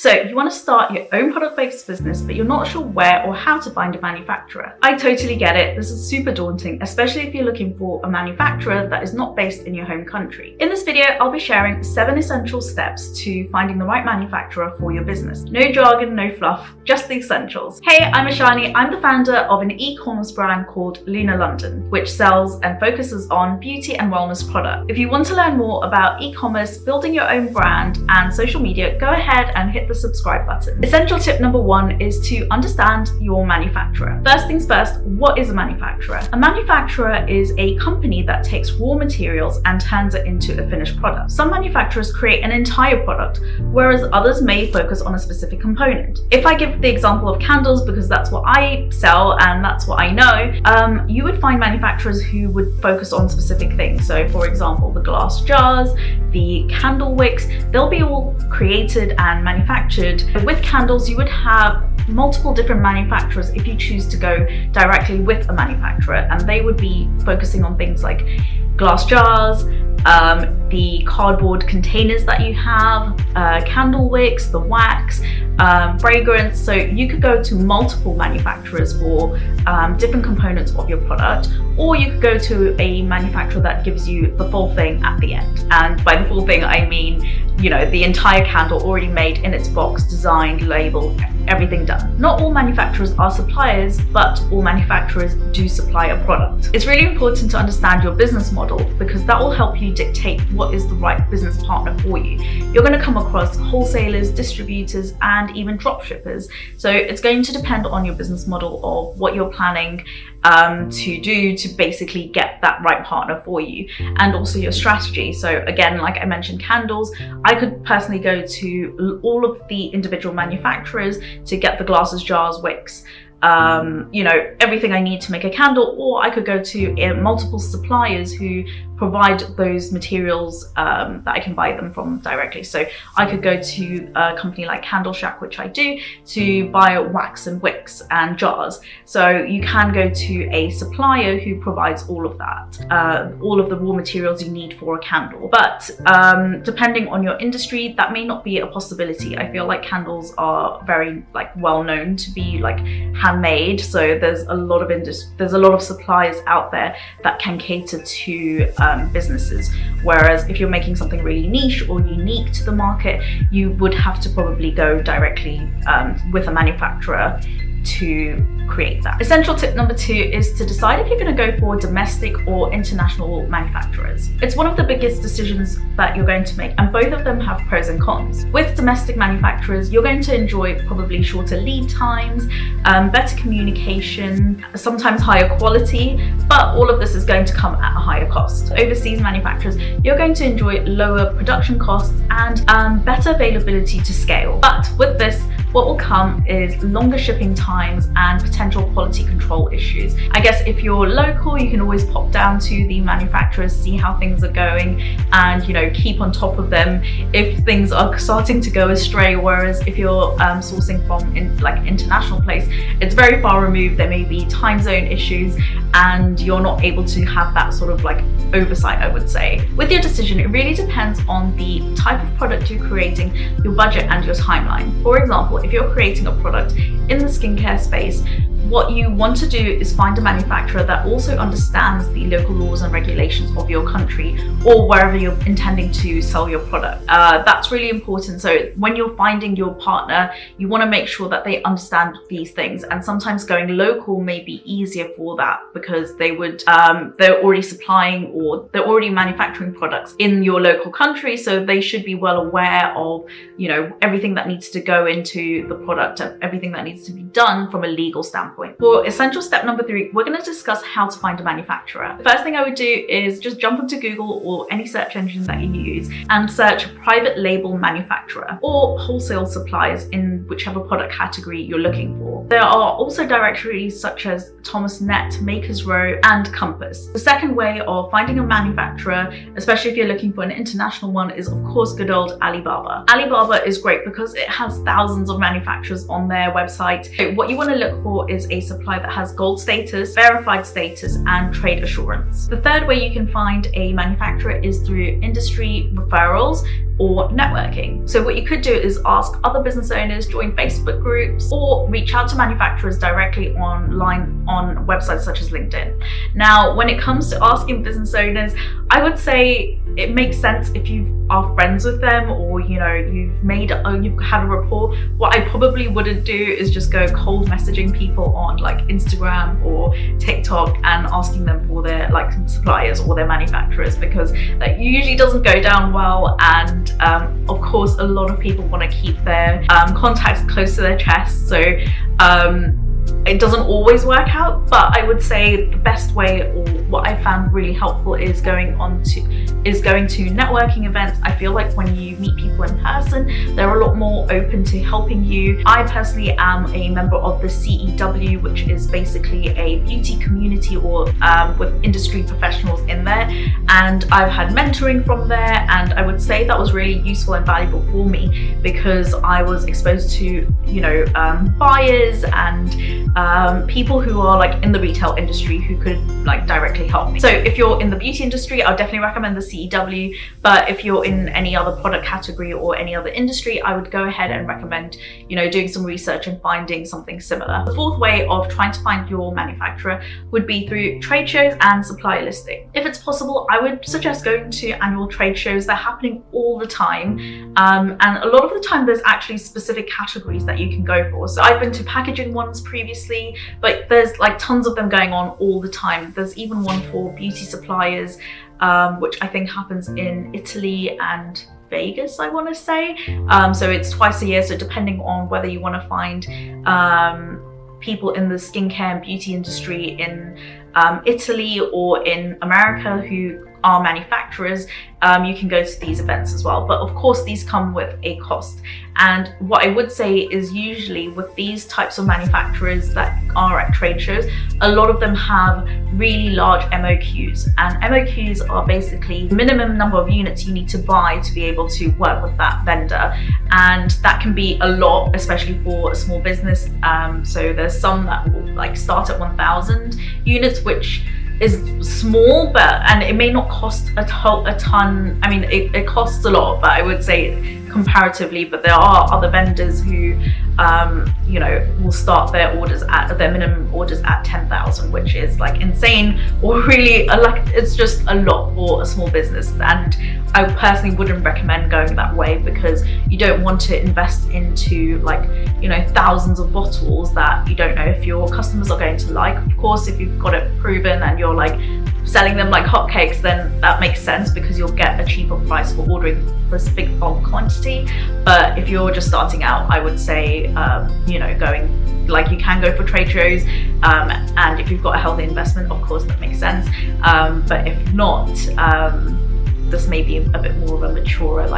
So you want to start your own product-based business, but you're not sure where or how to find a manufacturer. I totally get it. This is super daunting, especially if you're looking for a manufacturer that is not based in your home country. In this video, I'll be sharing 7 essential steps to finding the right manufacturer for your business. No jargon, no fluff, just the essentials. Hey, I'm Ishani. I'm the founder of an e-commerce brand called Luna London, which sells and focuses on beauty and wellness products. If you want to learn more about e-commerce, building your own brand, and social media, go ahead and hit the subscribe button. Essential tip number 1 is to understand your manufacturer. First things first, what is a manufacturer? A manufacturer is a company that takes raw materials and turns it into a finished product. Some manufacturers create an entire product, whereas others may focus on a specific component. If I give the example of candles, because that's what I sell and that's what I know, you would find manufacturers who would focus on specific things. So for example, the glass jars, the candle wicks, they'll be all created and manufactured. With candles, you would have multiple different manufacturers if you choose to go directly with a manufacturer, and they would be focusing on things like glass jars, the cardboard containers that you have, candle wicks, the wax, fragrance. So you could go to multiple manufacturers for different components of your product, or you could go to a manufacturer that gives you the full thing at the end. And by the full thing, I mean, you know, the entire candle already made in its box, designed, labeled, everything done. Not all manufacturers are suppliers, but all manufacturers do supply a product. It's really important to understand your business model, because that will help you dictate what is the right business partner for you. You're going to come across wholesalers, distributors, and even drop shippers. So it's going to depend on your business model of what you're planning to do to basically get that right partner for you, and also your strategy. So again, like I mentioned, candles, I could personally go to all of the individual manufacturers to get the glasses, jars, wicks, you know, everything I need to make a candle, or I could go to multiple suppliers who provide those materials that I can buy them from directly. So I could go to a company like Candle Shack, which I do, to buy wax and wicks and jars. So you can go to a supplier who provides all of that, all of the raw materials you need for a candle. But depending on your industry, that may not be a possibility. I feel like candles are very well known to be handmade, so there's a lot of suppliers out there that can cater to businesses, whereas if you're making something really niche or unique to the market, you would have to probably go directly with a manufacturer to create that. Essential tip number 2 is to decide if you're going to go for domestic or international manufacturers. It's one of the biggest decisions that you're going to make, and both of them have pros and cons. With domestic manufacturers, you're going to enjoy probably shorter lead times, better communication, sometimes higher quality, but all of this is going to come at a higher cost. Overseas manufacturers, you're going to enjoy lower production costs and better availability to scale. But with this, what will come is longer shipping times and potential quality control issues. I guess if you're local, you can always pop down to the manufacturers, see how things are going, and keep on top of them if things are starting to go astray. Whereas if you're sourcing from international place, it's very far removed. There may be time zone issues, and you're not able to have that sort of oversight, I would say. With your decision, it really depends on the type of product you're creating, your budget, and your timeline. For example, if you're creating a product in the skincare space, what you want to do is find a manufacturer that also understands the local laws and regulations of your country or wherever you're intending to sell your product. That's really important. So when you're finding your partner, you want to make sure that they understand these things. And sometimes going local may be easier for that, because they're already supplying or they're already manufacturing products in your local country. So they should be well aware of, everything that needs to go into the product and everything that needs to be done from a legal standpoint. For essential step number 3, we're going to discuss how to find a manufacturer. The first thing I would do is just jump into Google or any search engine that you use and search private label manufacturer or wholesale suppliers in whichever product category you're looking for. There are also directories such as Thomasnet, Makers Row, and Compass. The second way of finding a manufacturer, especially if you're looking for an international one, is of course good old Alibaba. Alibaba is great because it has thousands of manufacturers on their website. So what you want to look for is a supply that has gold status, verified status, and trade assurance. The third way you can find a manufacturer is through industry referrals. or networking. So what you could do is ask other business owners, join Facebook groups, or reach out to manufacturers directly online on websites such as LinkedIn. Now, when it comes to asking business owners, I would say it makes sense if you are friends with them, or you've had a rapport. What I probably wouldn't do is just go cold messaging people on like Instagram or TikTok and asking them for their like suppliers or their manufacturers, because that usually doesn't go down well. And of course, a lot of people want to keep their contacts close to their chest, so it doesn't always work out. But I would say the best way, or what I found really helpful, is going to networking events. I feel like when you meet people in person, they're a lot more open to helping you. I personally am a member of the CEW, which is basically a beauty community, or with industry professionals in there, and I've had mentoring from there, and I would say that was really useful and valuable for me, because I was exposed to buyers and people who are like in the retail industry who could like directly help me. So if you're in the beauty industry, I'll definitely recommend the CEW, but if you're in any other product category or any other industry, I would go ahead and recommend doing some research and finding something similar. The fourth way of trying to find your manufacturer would be through trade shows and supplier listing. If it's possible, I would suggest going to annual trade shows. They're happening all the time, and a lot of the time there's actually specific categories that you can go for. So I've been to packaging ones previously, but there's like tons of them going on all the time. There's even one for beauty suppliers, which I think happens in Italy and Vegas, I want to say. So it's twice a year, so depending on whether you want to find people in the skincare and beauty industry in Italy or in America who are manufacturers, you can go to these events as well. But of course, these come with a cost. And what I would say is, usually with these types of manufacturers that are at trade shows, a lot of them have really large MOQs. And MOQs are basically the minimum number of units you need to buy to be able to work with that vendor. And that can be a lot, especially for a small business. So there's some that will like start at 1,000 units, which is small, and it may not cost a ton. I mean, it costs a lot, but I would say comparatively, but there are other vendors who will start their minimum orders at 10,000, which is like insane, or really it's just a lot for a small business. And I personally wouldn't recommend going that way, because you don't want to invest into thousands of bottles that you don't know if your customers are going to like. Of course, if you've got it proven and you're like selling them like hotcakes, then that makes sense, because you'll get a cheaper price for ordering this big bulk quantity. But if you're just starting out, I would say going, like, you can go for trade shows, and if you've got a healthy investment, of course that makes sense. But if not, this may be a bit more of a mature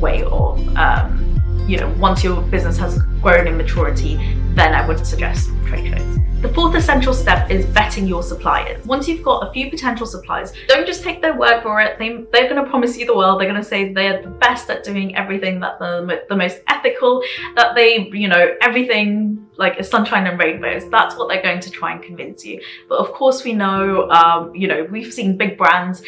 way of once your business has grown in maturity, then I would suggest trade shows. The fourth essential step is vetting your suppliers. Once you've got a few potential suppliers, don't just take their word for it. They're going to promise you the world. They're going to say they're the best at doing everything, that the most ethical, that they, everything like is sunshine and rainbows. That's what they're going to try and convince you. But of course, we know, we've seen big brands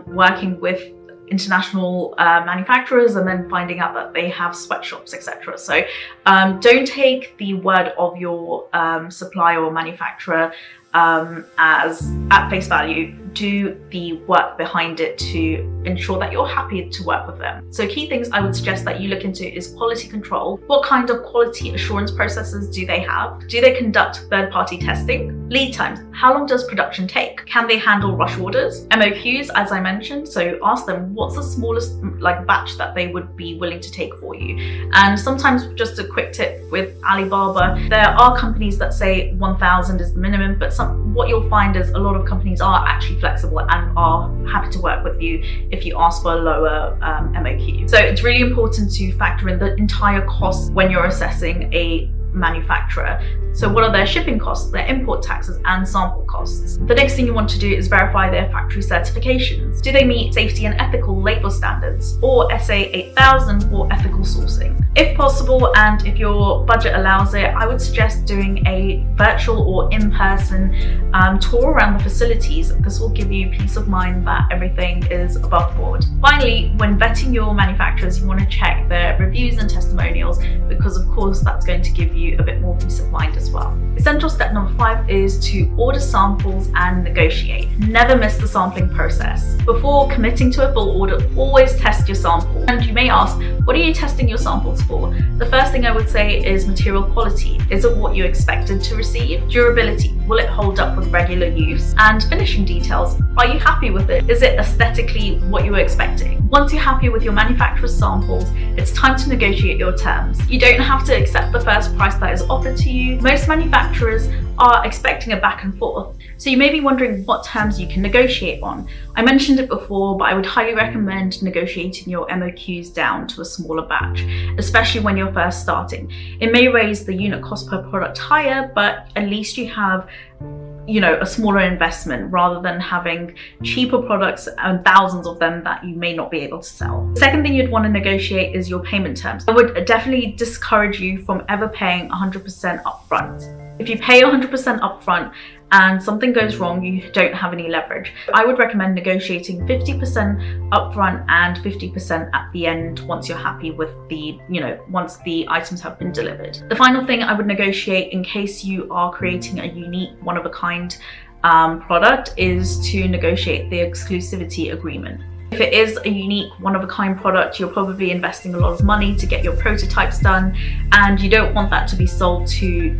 working with international manufacturers and then finding out that they have sweatshops, etc. So don't take the word of your supplier or manufacturer as at face value. Do the work behind it to ensure that you're happy to work with them. So key things I would suggest that you look into is quality control. What kind of quality assurance processes do they have? Do they conduct third-party testing? Lead times. How long does production take? Can they handle rush orders? MOQs, as I mentioned, so ask them what's the smallest batch that they would be willing to take for you. And sometimes, just a quick tip with Alibaba, there are companies that say 1,000 is the minimum, but what you'll find is a lot of companies are actually flexible and are happy to work with you if you ask for a lower MOQ. So it's really important to factor in the entire cost when you're assessing a manufacturer. So what are their shipping costs, their import taxes, and sample costs? The next thing you want to do is verify their factory certifications. Do they meet safety and ethical label standards, or SA 8000 for ethical sourcing? If possible, and if your budget allows it, I would suggest doing a virtual or in-person tour around the facilities. This will give you peace of mind that everything is above board. Finally, when vetting your manufacturers, you want to check their reviews and testimonials, because of course that's going to give you a bit more peace of mind as well. Essential step number 5 is to order samples and negotiate. Never miss the sampling process. Before committing to a full order, always test your sample. And you may ask, what are you testing your samples for? The first thing I would say is material quality. Is it what you expected to receive? Durability. Will it hold up with regular use? And finishing details. Are you happy with it? Is it aesthetically what you were expecting? Once you're happy with your manufacturer's samples, it's time to negotiate your terms. You don't have to accept the first price that is offered to you. Most manufacturers are expecting a back and forth, so you may be wondering what terms you can negotiate on. I mentioned it before, but I would highly recommend negotiating your MOQs down to a smaller batch, especially when you're first starting. It may raise the unit cost per product higher, but at least you have a smaller investment rather than having cheaper products and thousands of them that you may not be able to sell. The second thing you'd want to negotiate is your payment terms. I would definitely discourage you from ever paying 100% upfront. If you pay 100% upfront and something goes wrong, you don't have any leverage. I would recommend negotiating 50% upfront and 50% at the end once you're happy with once the items have been delivered. The final thing I would negotiate in case you are creating a unique, one-of-a-kind product is to negotiate the exclusivity agreement. If it is a unique, one-of-a-kind product, you're probably investing a lot of money to get your prototypes done, and you don't want that to be sold to,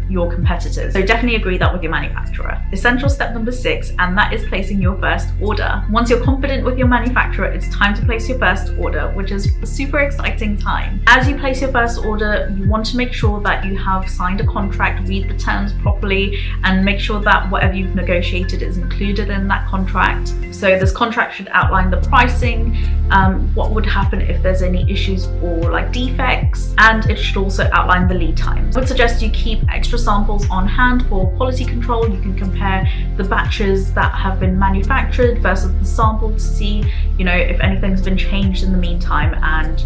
your competitors. So definitely agree that with your manufacturer. Essential step number 6, and that is placing your first order. Once you're confident with your manufacturer, it's time to place your first order, which is a super exciting time. As you place your first order, you want to make sure that you have signed a contract, read the terms properly, and make sure that whatever you've negotiated is included in that contract. So this contract should outline the pricing, what would happen if there's any issues or defects, and it should also outline the lead times. I would suggest you keep extra samples on hand for quality control. You can compare the batches that have been manufactured versus the sample to see, if anything's been changed in the meantime, and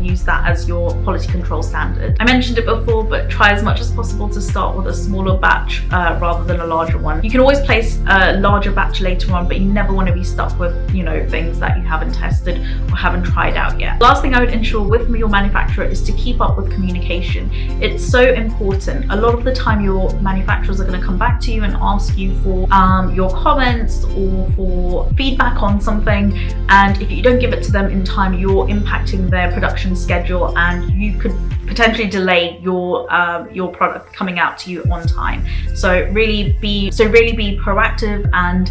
use that as your quality control standard. I mentioned it before, but try as much as possible to start with a smaller batch rather than a larger one. You can always place a larger batch later on, but you never want to be stuck with things that you haven't tested or haven't tried out yet. Last thing I would ensure with your manufacturer is to keep up with communication. It's so important. A lot of the time your manufacturers are going to come back to you and ask you for your comments or for feedback on something, and if you don't give it to them in time, you're impacting their production schedule and you could potentially delay your product coming out to you on time. So really be proactive and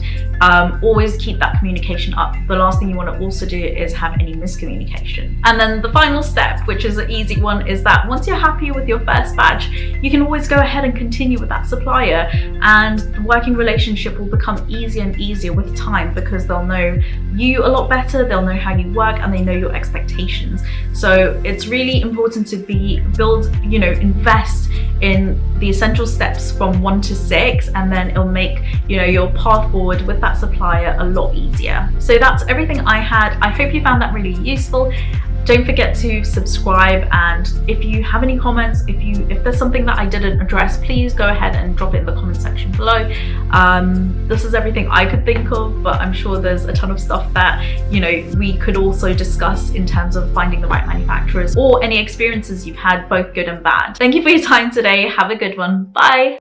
always keep that communication up. The last thing you want to also do is have any miscommunication. And then the final step, which is an easy one, is that once you're happy with your first batch, you can always go ahead and continue with that supplier, and the working relationship will become easier and easier with time because they'll know you a lot better, they'll know how you work, and they know your expectations. So it's really important to invest in the essential steps from 1 to 6, and then it'll make your path forward with that supplier a lot easier. So that's everything I had. I hope you found that really useful. Don't forget to subscribe, and if you have any comments, if there's something that I didn't address, please go ahead and drop it in the comment section below. This is everything I could think of, but I'm sure there's a ton of stuff that we could also discuss in terms of finding the right manufacturers or any experiences you've had, both good and bad. Thank you for your time today. Have a good one. Bye.